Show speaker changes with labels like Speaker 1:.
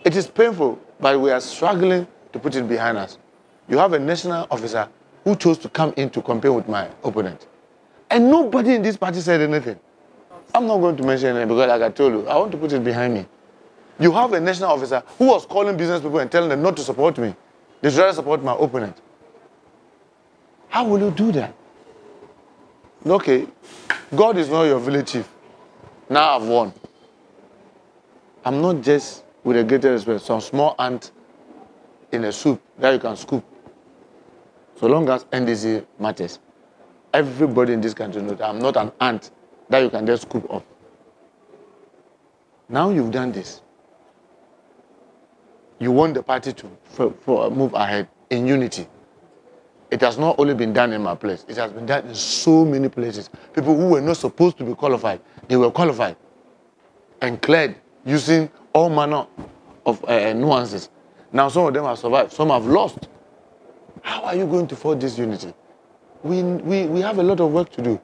Speaker 1: It is painful, but we are struggling to put it behind us. You have a national officer who chose to come in to campaign with my opponent. And nobody in this party said anything. I'm not going to mention anything because, like I told you, I want to put it behind me. You have a national officer who was calling business people and telling them not to support me. They should rather support my opponent. How will you do that? Okay, God is not your village chief. Now I've won. I'm not just, with a greater respect, some small ant in a soup that you can scoop. So long as NDC matters. Everybody in this country knows that I'm not an ant that you can just scoop up. Now you've done this. You want the party to move ahead in unity. It has not only been done in my place. It has been done in so many places. People who were not supposed to be qualified, they were qualified and cleared using all manner of nuances. Now some of them have survived, some have lost. How are you going to forge this unity? We have a lot of work to do.